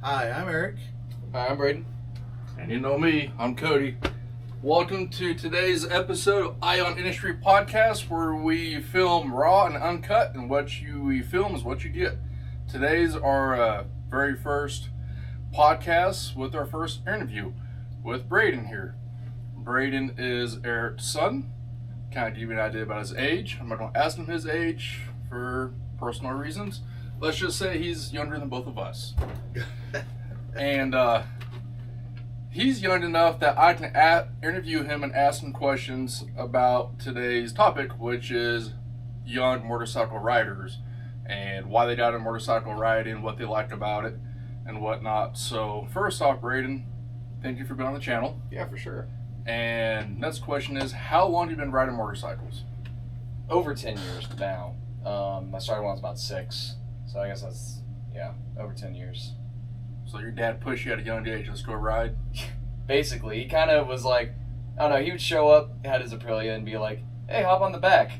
Hi, I'm Eric. Hi, I'm Brayden. And you know me, I'm Cody. Welcome to today's episode of Ion Industry Podcast, where we film raw and uncut, and what we film is what you get. Today's our very first podcast with our first interview with Brayden here. Brayden is Eric's son. Kind of give you an idea about his age. I'm not going to ask him his age for personal reasons. Let's just say he's younger than both of us. And he's young enough that I can interview him and ask him questions about today's topic, which is young motorcycle riders and why they got into motorcycle riding, what they like about it, and whatnot. So first off, Brayden, thank you for being on the channel. Yeah, for sure. And next question is, how long have you been riding motorcycles? Over 10 years now. I started when I was about 6. So I guess that's, over 10 years. So your dad pushed you at a young age, let's go ride? Basically, he kind of was like, I don't know, he would show up, had his Aprilia, and be like, hey, hop on the back.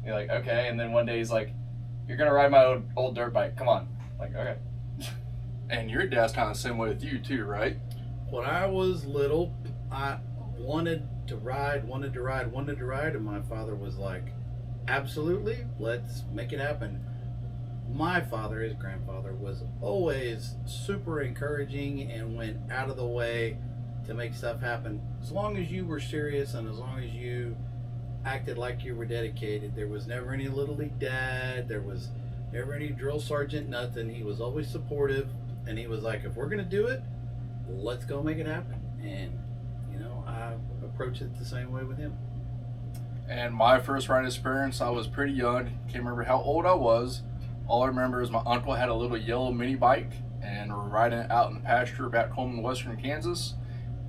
You're like, okay. And then one day he's like, you're going to ride my old dirt bike. Come on. Like, okay. And your dad's kind of the same way with you too, right? When I was little, I wanted to ride, and my father was like, absolutely, let's make it happen. My father, his grandfather, was always super encouraging and went out of the way to make stuff happen. As long as you were serious and as long as you acted like you were dedicated, there was never any little league dad, there was never any drill sergeant, nothing. He was always supportive, and he was like, if we're gonna do it, let's go make it happen. And I approach it the same way with him. And my first riding experience, I was pretty young, can't remember how old I was. All I remember is my uncle had a little yellow mini bike, and we're riding it out in the pasture back home in western Kansas,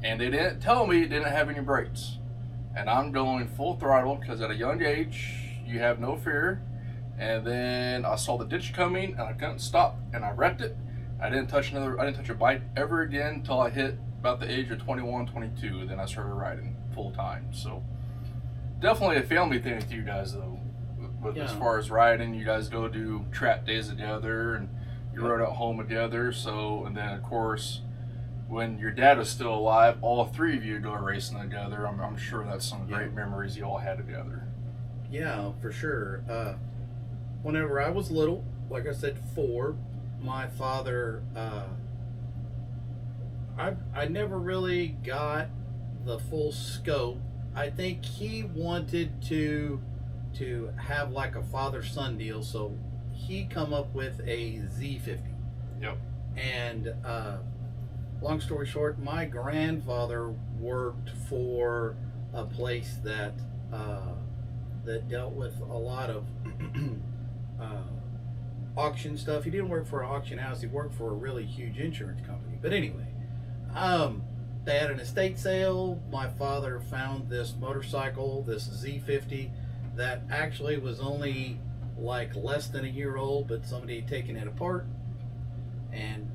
and they didn't tell me it didn't have any brakes. And I'm going full throttle because at a young age you have no fear. And then I saw the ditch coming and I couldn't stop, and I wrecked it. I didn't touch a bike ever again until I hit about the age of 21, 22. Then I started riding full time. So definitely a family thing with you guys though. As far as riding, you guys go do trap days together, and you rode out home together. So, and then of course, when your dad was still alive, all three of you go racing together. I'm sure that's some great memories you all had together. Yeah, for sure. Whenever I was little, like I said, 4, my father, I never really got the full scope. I think he wanted to have like a father-son deal, so he come up with a Z50. Yep. And long story short, my grandfather worked for a place that dealt with a lot of auction stuff. He didn't work for an auction house, he worked for a really huge insurance company. But anyway, they had an estate sale. My father found this motorcycle, this Z50, that actually was only like less than a year old, but somebody had taken it apart. And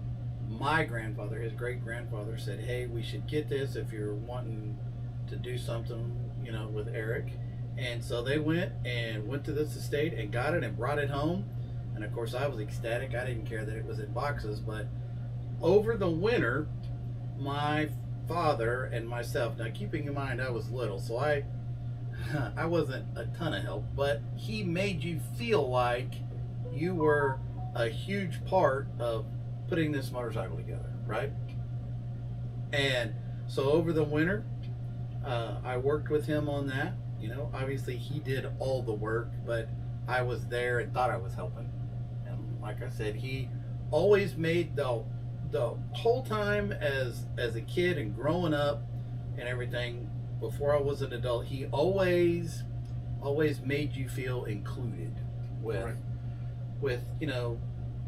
my grandfather, his great grandfather, said, hey, we should get this if you're wanting to do something, with Eric. And so they went to this estate and got it and brought it home. And of course I was ecstatic. I didn't care that it was in boxes, but over the winter, my father and myself, now keeping in mind I was little, so I wasn't a ton of help, but he made you feel like you were a huge part of putting this motorcycle together, right? And so over the winter, I worked with him on that. Obviously he did all the work, but I was there and thought I was helping. And like I said, he always made the whole time as a kid and growing up and everything, before I was an adult, he always made you feel included with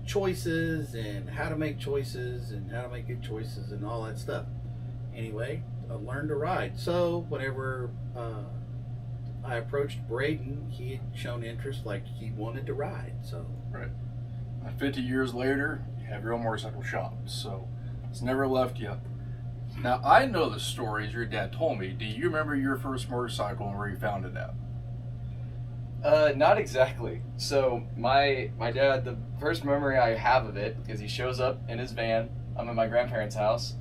choices and how to make choices and how to make good choices and all that stuff. Anyway, I learned to ride. So whenever I approached Brayden, he had shown interest, like he wanted to ride. So 50 years later, you have your own motorcycle shop, so it's never left you. Now, I know the stories your dad told me. Do you remember your first motorcycle and where you found it at? Not exactly. So my dad, the first memory I have of it is he shows up in his van I'm at my grandparents' house.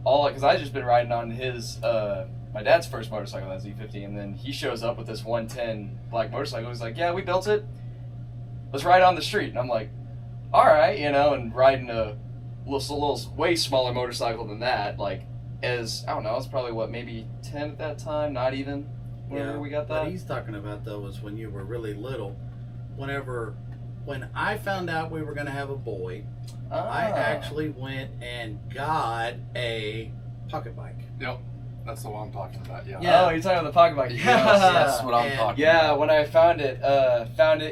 Because I just been riding on his, my dad's first motorcycle, that Z50, and then he shows up with this 110 black motorcycle. He's like, yeah, we built it. Let's ride on the street. And I'm like, all right, and riding a little way smaller motorcycle than that, like, I don't know, I was probably, maybe 10 at that time, not even, whenever we got that. What he's talking about, though, was when you were really little. When I found out we were going to have a boy, I actually went and got a pocket bike. Yep. That's the one I'm talking about, yeah. Oh, you're talking about the pocket bike. Yes, that's what I'm talking about. Yeah, when I found it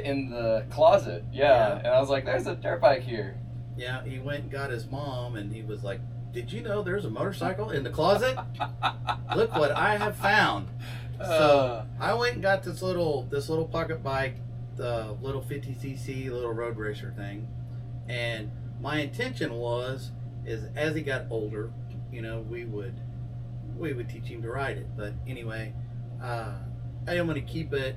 in the closet. Yeah. And I was like, there's a dirt bike here. Yeah, he went and got his mom, and he was like, did you know there's a motorcycle in the closet? Look what I have found. So I went and got this little pocket bike, the little 50cc little road racer thing. And my intention is as he got older, we would teach him to ride it. But anyway, I am going to keep it.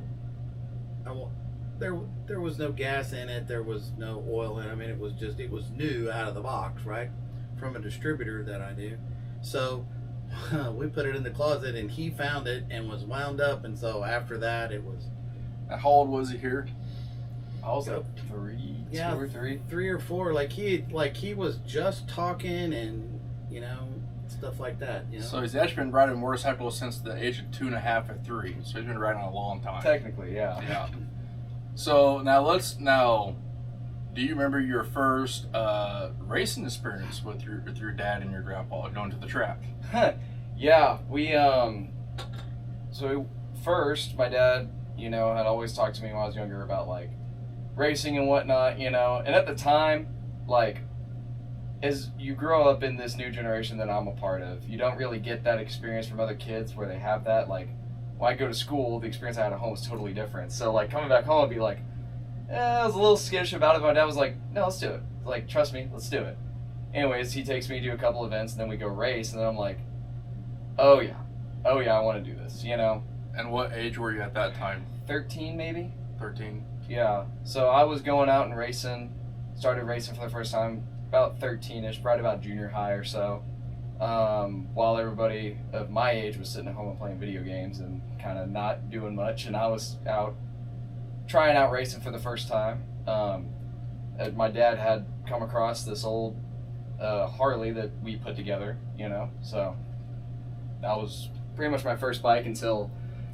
There was no gas in it. There was no oil in it. I mean, it was new out of the box, right? From a distributor that I knew. So we put it in the closet, and he found it and was wound up. And so after that, it was. How old was he here? I was like 2 or 3. 3 or 4. Like he was just talking and stuff like that. So he's actually been riding motorcycles since the age of 2.5 or 3. So he's been riding a long time. Technically, yeah. Yeah. So now do you remember your first racing experience with your dad and your grandpa going to the track? Yeah, we so first my dad, had always talked to me when I was younger about like racing and whatnot, and at the time, like, as you grow up in this new generation that I'm a part of, you don't really get that experience from other kids where they have that. Like, when I go to school, the experience I had at home is totally different. So, like, coming back home, I'd be like, I was a little skittish about it. My dad was like, no, let's do it. Like, trust me, let's do it. Anyways, he takes me to a couple events, and then we go race, and then I'm like, oh yeah, I want to do this, And what age were you at that time? 13, maybe? 13. Yeah. So I was going out and racing, started racing for the first time about 13-ish, right about junior high or so, while everybody of my age was sitting at home and playing video games and kind of not doing much, and I was out trying out racing for the first time. And my dad had come across this old Harley that we put together, so that was pretty much my first bike until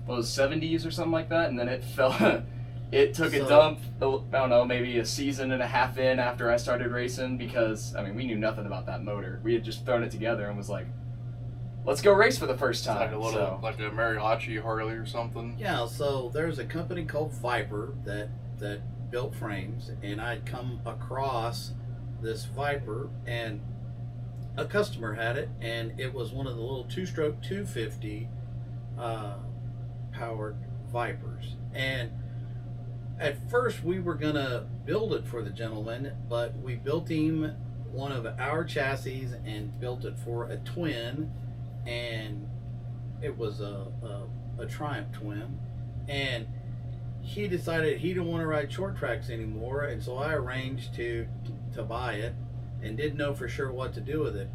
those 70s or something like that, and then it fell. It took a dump, I don't know, maybe a season and a half in after I started racing because, we knew nothing about that motor. We had just thrown it together and was like, let's go race for the first time. Like a mariachi Harley or something? Yeah, so there's a company called Viper that built frames, and I'd come across this Viper, and a customer had it, and it was one of the little two-stroke 250 powered Vipers. And at first, we were going to build it for the gentleman, but we built him one of our chassis and built it for a twin, and it was a Triumph twin. And he decided he didn't want to ride short tracks anymore, and so I arranged to buy it and didn't know for sure what to do with it.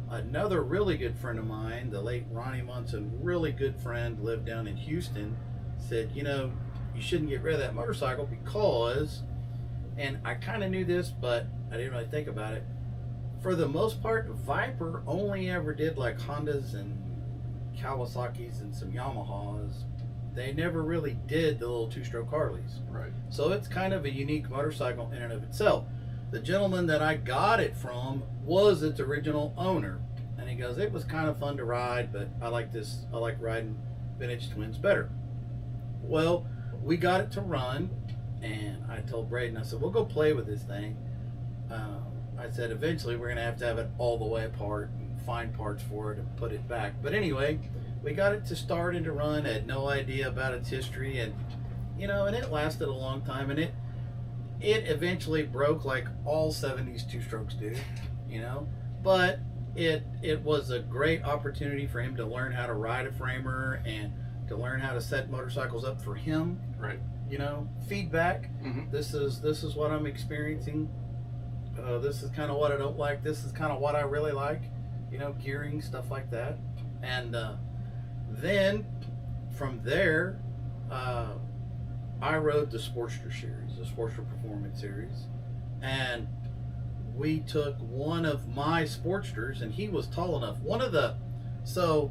Another really good friend of mine, the late Ronnie Munson, really good friend, lived down in Houston, said, you shouldn't get rid of that motorcycle because, and I kind of knew this, but I didn't really think about it. For the most part, Viper only ever did like Hondas and Kawasaki's and some Yamahas. They never really did the little two-stroke Harleys. Right. So it's kind of a unique motorcycle in and of itself. The gentleman that I got it from was its original owner. And he goes, it was kind of fun to ride, but I like riding vintage twins better. Well, we got it to run, and I told Brayden, I said, we'll go play with this thing. I said, eventually we're going to have it all the way apart and find parts for it and put it back. But anyway, we got it to start and to run. I had no idea about its history, and and it lasted a long time, and it eventually broke like all 70s two-strokes do, but it was a great opportunity for him to learn how to ride a framer and to learn how to set motorcycles up for him. Right. Feedback. Mm-hmm. This is what I'm experiencing. This is kind of what I don't like. This is kind of what I really like. Gearing, stuff like that. And then from there, I rode the Sportster series, the Sportster Performance series, and we took one of my Sportsters, and he was tall enough. So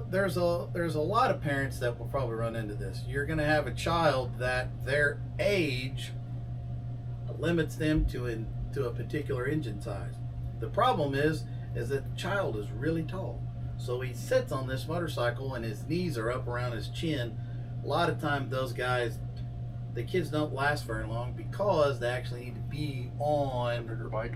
there's a lot of parents that will probably run into this. You're going to have a child that their age limits them to a particular engine size. The problem is that the child is really tall. So he sits on this motorcycle and his knees are up around his chin. A lot of times the kids don't last very long because they actually need to be on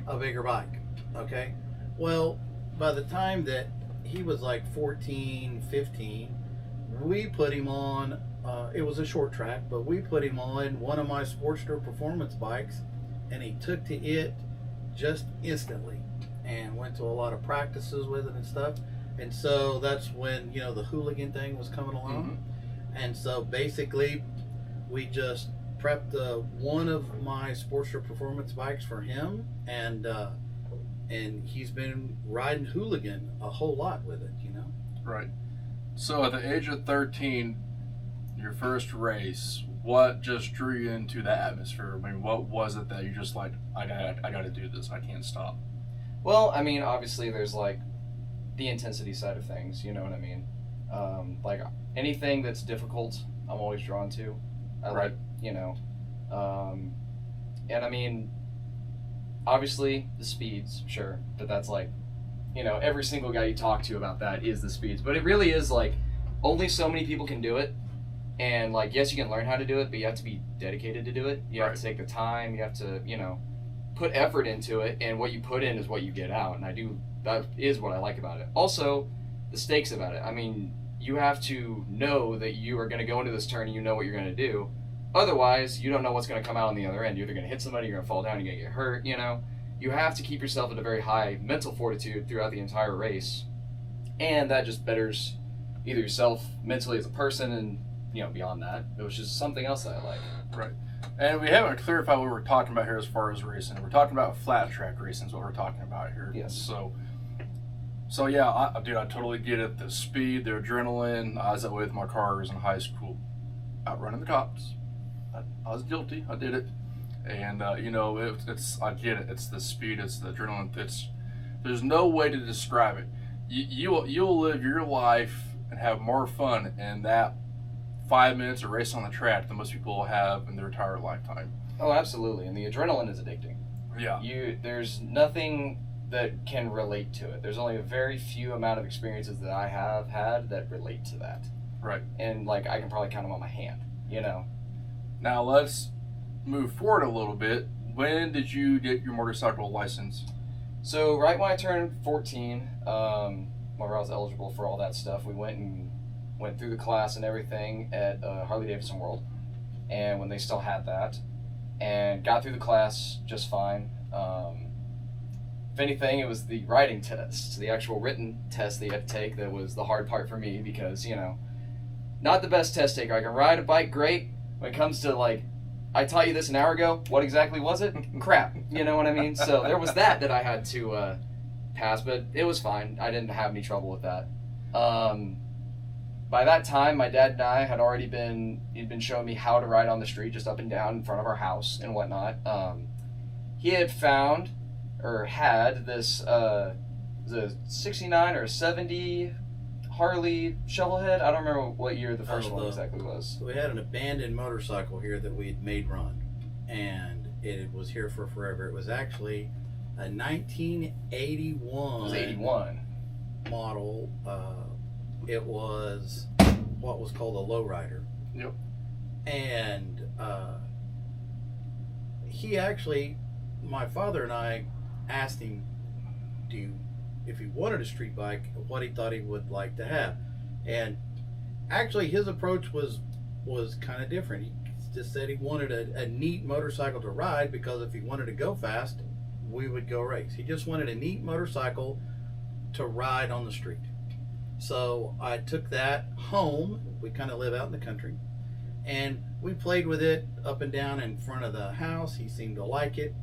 a bigger bike. Okay? Well, by the time that he was like 14, 15, we put him on, it was a short track, but we put him on one of my Sportster Performance bikes, and he took to it just instantly and went to a lot of practices with it and stuff. And so that's when, the hooligan thing was coming along. Mm-hmm. And so basically we just prepped one of my Sportster Performance bikes for him, and he's been riding hooligan a whole lot with it, Right. So at the age of 13, your first race, what just drew you into the atmosphere? I mean, what was it that you just like, I gotta do this, I can't stop? Well, I mean, obviously there's like the intensity side of things, you know what I mean? Like anything that's difficult, I'm always drawn to. I right. like, and I mean, obviously the speeds, sure, but that's like, every single guy you talk to about that is the speeds, but it really is like only so many people can do it. And like, yes, you can learn how to do it, but you have to be dedicated to do it. You have to take the time, you have to, put effort into it, and what you put in is what you get out. And that is what I like about it. Also, the stakes about it. I mean, you have to know that you are going to go into this turn and you know what you're going to do. Otherwise, you don't know what's going to come out on the other end. You're either going to hit somebody, you're going to fall down, you're going to get hurt, You have to keep yourself at a very high mental fortitude throughout the entire race. And that just betters either yourself mentally as a person and, beyond that, which is something else that I like. Right. And we haven't clarified what we're talking about here as far as racing. We're talking about flat track racing is what we're talking about here. Yes. So yeah, I totally get it. The speed, the adrenaline. I was that way with my cars in high school. Outrunning the cops. I was guilty. I did it. And, it's I get it. It's the speed. It's the adrenaline. There's no way to describe it. You'll live your life and have more fun in that 5 minutes of race on the track than most people will have in their entire lifetime. Oh, absolutely. And the adrenaline is addicting. Yeah. There's nothing that can relate to it. There's only a very few amount of experiences that I have had that relate to that. Right. And like, I can probably count them on my hand, Now let's move forward a little bit. When did you get your motorcycle license? So right when I turned 14, whenever I was eligible for all that stuff, we went through the class and everything at Harley Davidson World, and when they still had that, and got through the class just fine. If anything, it was the writing test, the actual written test that you had to take, that was the hard part for me because, not the best test taker. I can ride a bike great. When it comes to like, I taught you this an hour ago, what exactly was it? Crap, you know what I mean? So there was that I had to pass, but it was fine. I didn't have any trouble with that. By that time, my dad and I had already he'd been showing me how to ride on the street, just up and down in front of our house and whatnot. He had found, or had, this, was it a 69 or a 70 Harley Shovelhead? I don't remember what year the first one exactly was. We had an abandoned motorcycle here that we had made run, and it was here for forever. It was actually a 1981. It was 81. Model. It was what was called a lowrider. Yep. And he actually, my father and I asked him, if he wanted a street bike, what he thought he would like to have. And actually his approach was kind of different. He just said he wanted a neat motorcycle to ride, because if he wanted to go fast, we would go race. He just wanted a neat motorcycle to ride on the street. So I took that home. We kind of live out in the country, and we played with it up and down in front of the house. He seemed to like it.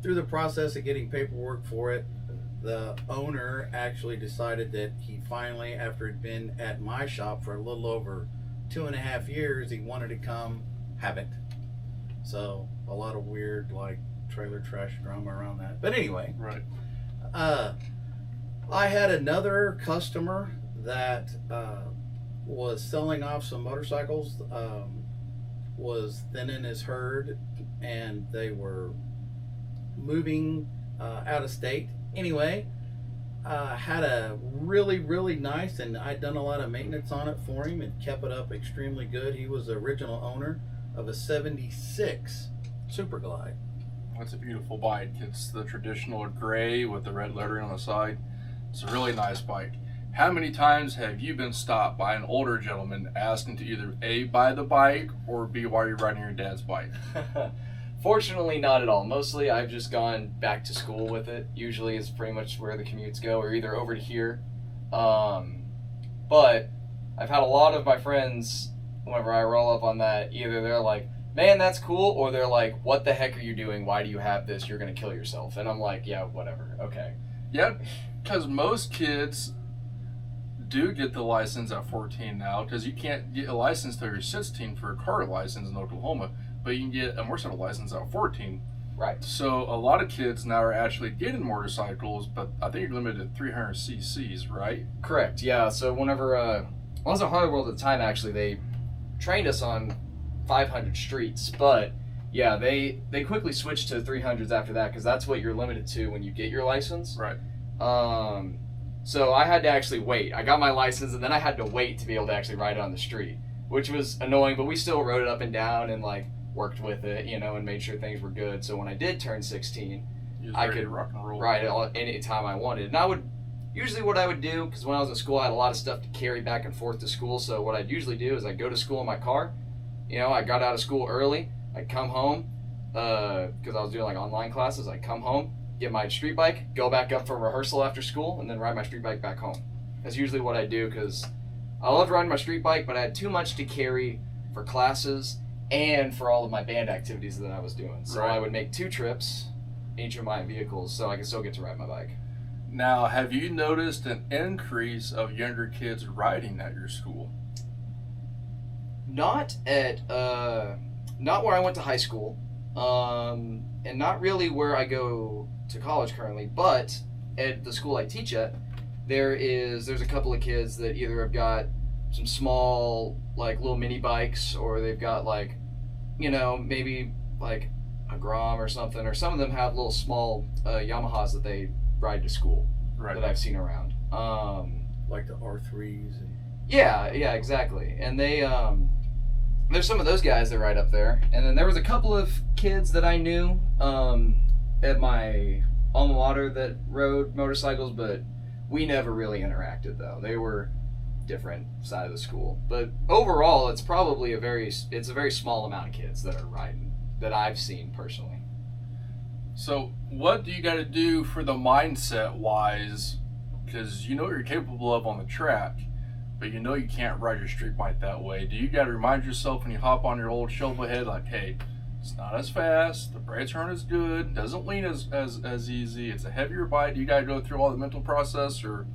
through the process of getting paperwork for it, the owner actually decided that he finally, after he'd been at my shop for a little over 2.5 years, he wanted to come have it. So a lot of weird like trailer trash drama around that. But anyway, Right. I had another customer that was selling off some motorcycles, was thinning his herd, and they were moving out of state. Anyway, had a really nice, and I'd done a lot of maintenance on it for him and kept it up extremely good. He was the original owner of a 76 Super Glide. That's a beautiful bike. It's the traditional gray with the red lettering on the side. It's a really nice bike. How many times have you been stopped by an older gentleman asking to either A, buy the bike, or B, why you're riding your dad's bike? Fortunately, not at all. Mostly, I've just gone back to school with it. Usually, it's pretty much where the commutes go, or either over to here. But I've had a lot of my friends, whenever I roll up on that, either they're like, man, that's cool, or they're like, what the heck are you doing? Why do you have this? You're going to kill yourself. And I'm like, yeah, whatever. Okay. Yeah, because most kids do get the license at 14 now, because you can't get a license till you're 16 for a car license in Oklahoma, but you can get a motorcycle license at 14. Right. So a lot of kids now are actually getting motorcycles, but I think you're limited to 300 cc's, right? Correct, yeah. So whenever, I was at Harley World at the time, actually, they trained us on 500 streets, but yeah, they quickly switched to 300s after that, because that's what you're limited to when you get your license. Right. So I had to actually wait. I got my license, and then I had to wait to be able to actually ride it on the street, which was annoying, but we still rode it up and down and like worked with it, you know, and made sure things were good. So when I did turn 16, I could rock and roll. ride it any time I wanted. And I would, usually what I would do, because when I was in school, I had a lot of stuff to carry back and forth to school. So what I'd usually do is I'd go to school in my car. You know, I got out of school early. I'd come home, because I was doing like online classes. I'd come home, get my street bike, go back up for rehearsal after school, and then ride my street bike back home. That's usually what I do, because I loved riding my street bike, but I had too much to carry for classes and for all of my band activities that I was doing. So Right. I would make 2 trips in each of my vehicles so I could still get to ride my bike. Now, have you noticed an increase of younger kids riding at your school? Not at, not where I went to high school, and not really where I go to college currently, but at the school I teach at, there's a couple of kids that either have got some small, like, little mini bikes, or they've got, like, you know, maybe, like, a Grom or something, or some of them have little small Yamahas that they ride to school Right. that I've seen around. Like the R3s. And Yeah, exactly. And they, there's some of those guys that ride up there. And then there was a couple of kids that I knew at my alma mater that rode motorcycles, but we never really interacted, though. They were different side of the school. But overall, it's probably a very small amount of kids that are riding that I've seen personally. So, what do you got to do for the mindset wise? Because you know what you're capable of on the track, but you know you can't ride your street bike that way. Do you got to remind yourself when you hop on your old shovel head, like, hey, it's not as fast, the brakes aren't as good, doesn't lean as easy, it's a heavier bike? Do you got to go through all the mental process, or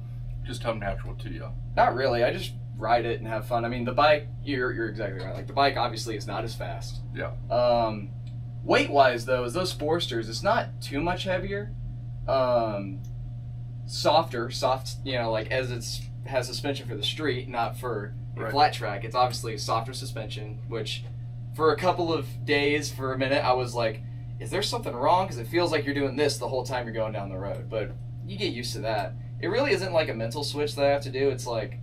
just come natural to you? Not really. I just ride it and have fun. I mean, the bike, you're exactly right. Like, the bike obviously is not as fast. Yeah. Weight-wise, though, is those Foresters, it's not too much heavier. Soft, you know, like, as it's has suspension for the street, not for a Right. flat track. It's obviously softer suspension, which for a couple of days, for a minute, I was like, is there something wrong? Because it feels like you're doing this the whole time you're going down the road. But you get used to that. It really isn't like a mental switch that I have to do. It's like,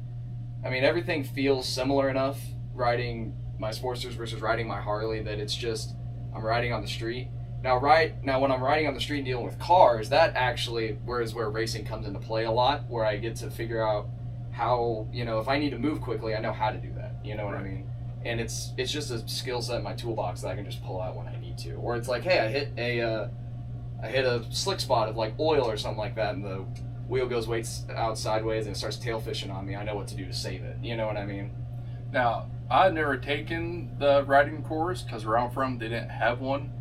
I mean, everything feels similar enough riding my Sportsters versus riding my Harley that it's just, I'm riding on the street. Now when I'm riding on the street and dealing with cars, that actually where racing comes into play a lot, where I get to figure out how, you know, if I need to move quickly, I know how to do that. You know what I mean? And it's just a skill set in my toolbox that I can just pull out when I need to. Or it's like, hey, I hit a slick spot of like oil or something like that, and the wheel goes out sideways and it starts tail fishing on me. I know what to do to save it. You know what I mean? Now, I've never taken the riding course because where I'm from, they didn't have one.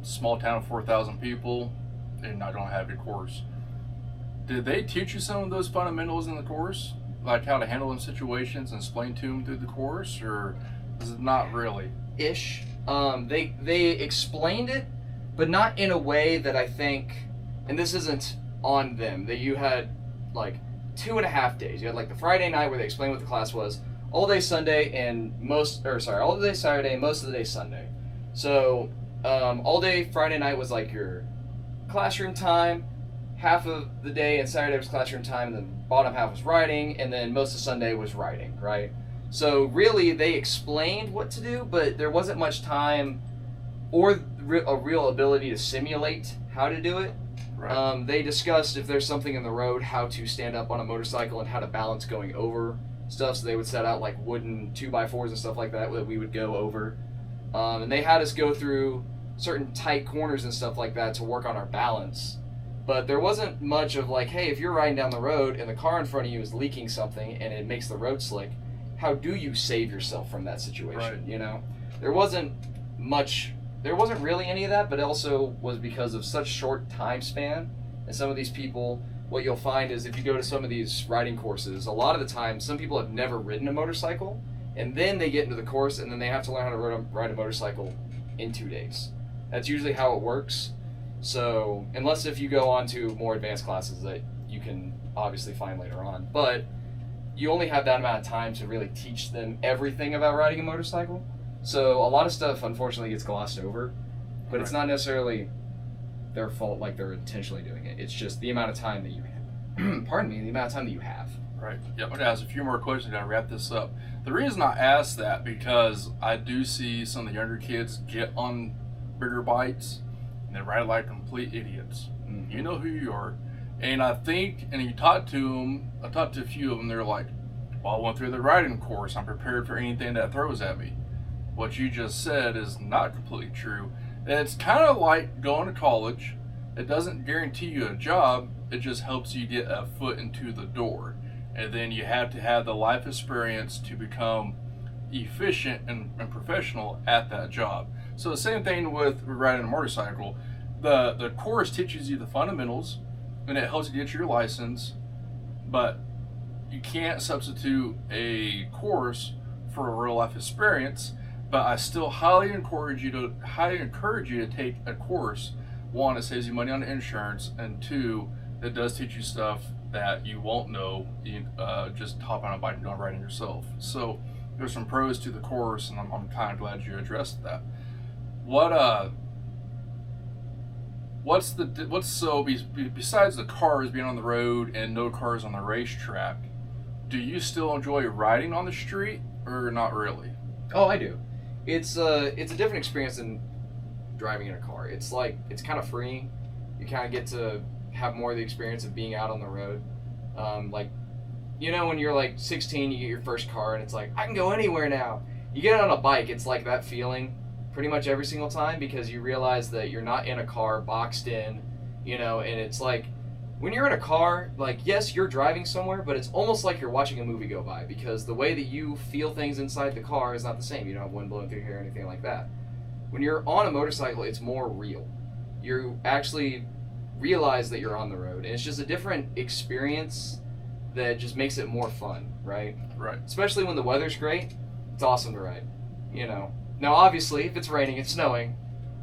small town of 4,000 people, and I don't have a course. Did they teach you some of those fundamentals in the course? Like how to handle them situations and explain to them through the course, or is it not really? Ish. They explained it, but not in a way that I think, and this isn't on them, that you had like 2.5 days. You had like the Friday night where they explained what the class was, all day Sunday and all day Saturday and most of the day Sunday. So all day Friday night was like your classroom time, half of the day and Saturday was classroom time, and the bottom half was writing, and then most of Sunday was writing, right? So really they explained what to do, but there wasn't much time or a real ability to simulate how to do it. Right. They discussed if there's something in the road, how to stand up on a motorcycle and how to balance going over stuff. So they would set out like wooden 2x4s and stuff like that we would go over. And they had us go through certain tight corners and stuff like that to work on our balance. But there wasn't much of like, hey, if you're riding down the road and the car in front of you is leaking something and it makes the road slick, how do you save yourself from that situation? Right. You know, there wasn't really any of that, but it also was because of such short time span. And some of these people, what you'll find is if you go to some of these riding courses, a lot of the time, some people have never ridden a motorcycle, and then they get into the course, and then they have to learn how to ride a motorcycle in 2 days. That's usually how it works. So, unless if you go on to more advanced classes that you can obviously find later on. But you only have that amount of time to really teach them everything about riding a motorcycle. So a lot of stuff, unfortunately, gets glossed over. But It's not necessarily their fault, like they're intentionally doing it. It's just the amount of time that you have. Pardon me, the amount of time that you have. Right. Yep. I'm going to ask a few more questions. Got to wrap this up. The reason I ask that because I do see some of the younger kids get on bigger bikes and they ride like complete idiots. Mm-hmm. You know who you are. And I think, and you talk to them, I talked to a few of them, they're like, well, I went through the riding course. I'm prepared for anything that throws at me. What you just said is not completely true. And it's kind of like going to college. It doesn't guarantee you a job. It just helps you get a foot into the door. And then you have to have the life experience to become efficient and professional at that job. So the same thing with riding a motorcycle. The course teaches you the fundamentals, and it helps you get your license, but you can't substitute a course for a real life experience. But I still highly encourage you to take a course. One, it saves you money on insurance, and two, it does teach you stuff that you won't know just hopping on a bike and going riding yourself. So there's some pros to the course, and I'm kind of glad you addressed that. Besides the cars being on the road and no cars on the racetrack, do you still enjoy riding on the street or not really? Oh, I do. It's a different experience than driving in a car. It's kind of freeing. You kind of get to have more of the experience of being out on the road. When you're like 16, you get your first car and it's like, I can go anywhere now. You get on a bike, it's like that feeling pretty much every single time because you realize that you're not in a car boxed in, and it's like when you're in a car, like, yes, you're driving somewhere, but it's almost like you're watching a movie go by because the way that you feel things inside the car is not the same. You don't have wind blowing through your hair or anything like that. When you're on a motorcycle, it's more real. You actually realize that you're on the road, and it's just a different experience that just makes it more fun, right? Right. Especially when the weather's great, it's awesome to ride, Now, obviously, if it's raining and snowing,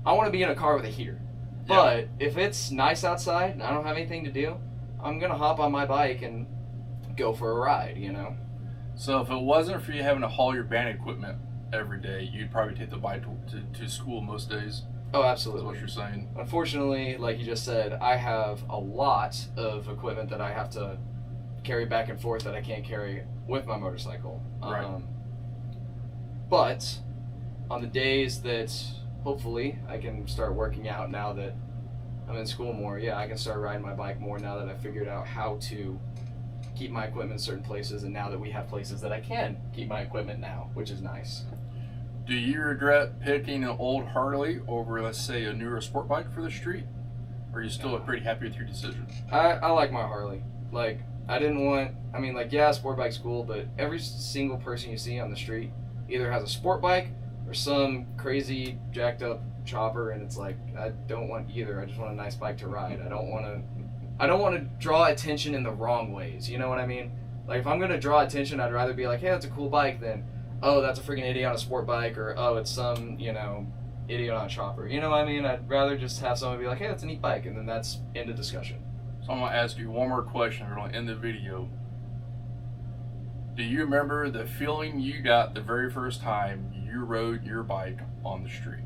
I want to be in a car with a heater. But if it's nice outside and I don't have anything to do, I'm going to hop on my bike and go for a ride, So if it wasn't for you having to haul your band equipment every day, you'd probably take the bike to school most days. Oh, absolutely. That's what you're saying. Unfortunately, like you just said, I have a lot of equipment that I have to carry back and forth that I can't carry with my motorcycle. Right. But on the days that hopefully I can start working out now that I'm in school more, I can start riding my bike more now that I've figured out how to keep my equipment in certain places, and now that we have places that I can keep my equipment now, which is nice. Do you regret picking an old Harley over, let's say, a newer sport bike for the street? Or are you still pretty happy with your decision? I like my Harley. Sport bike's cool, but every single person you see on the street either has a sport bike or some crazy jacked up chopper, and it's like I don't want either. I just want a nice bike to ride. I don't want to draw attention in the wrong ways. You know what I mean? Like if I'm gonna draw attention, I'd rather be like, hey, that's a cool bike than, oh, that's a freaking idiot on a sport bike, or oh, it's some idiot on a chopper. You know what I mean? I'd rather just have someone be like, hey, that's a neat bike, and then that's end of discussion. So I'm gonna ask you one more question. We're gonna end the video. Do you remember the feeling you got the very first time you rode your bike on the street?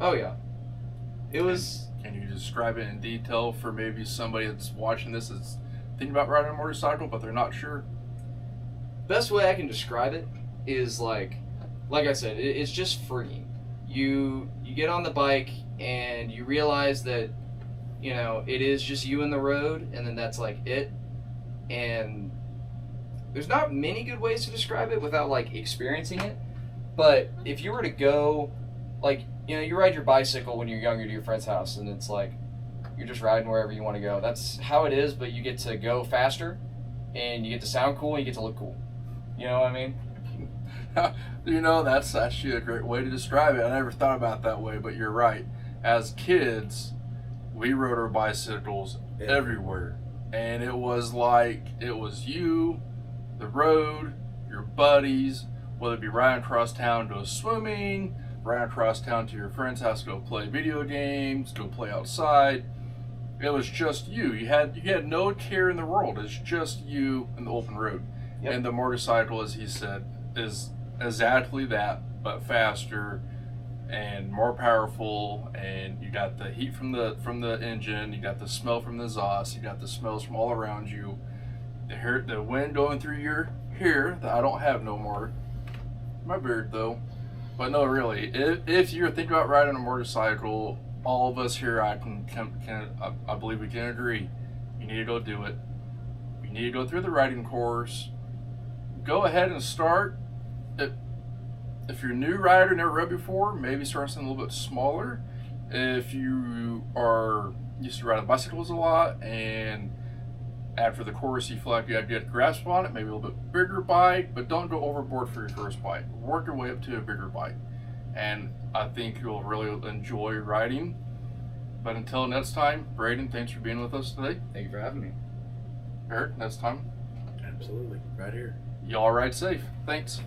Oh yeah, it was. Can you describe it in detail for maybe somebody that's watching this that's thinking about riding a motorcycle but they're not sure? Best way I can describe it is like I said, it's just freeing. You get on the bike and you realize that it is just you and the road, and then that's like it. And there's not many good ways to describe it without like experiencing it. But if you were to go, like, you ride your bicycle when you're younger to your friend's house, and it's like you're just riding wherever you want to go. That's how it is, but you get to go faster, and you get to sound cool, and you get to look cool. You know what I mean? That's actually a great way to describe it. I never thought about it that way, but you're right. As kids, we rode our bicycles everywhere. And it was like, it was you, the road, your buddies, whether it be riding across town to go swimming, riding across town to your friend's house to go play video games, go play outside. It was just you. You had no care in the world. It's just you in the open road. Yep. And the motorcycle, as he said, is exactly that, but faster and more powerful. And you got the heat from the engine. You got the smell from the exhaust. You got the smells from all around you. The wind going through your hair that I don't have no more. My beard though. But no, really, if you're thinking about riding a motorcycle, all of us here, I believe we can agree, you need to go do it. You need to go through the riding course. Go ahead and start. If you're a new rider, never rode before, maybe start something a little bit smaller. If you are used to riding bicycles a lot, and after the course you feel like you have to get a grasp on it, maybe a little bit bigger bike, but don't go overboard for your first bike. Work your way up to a bigger bike, and I think you'll really enjoy riding. But until next time, Brayden, thanks for being with us today. Thank you for having me. Eric, next time. Absolutely, right here. Y'all ride safe. Thanks.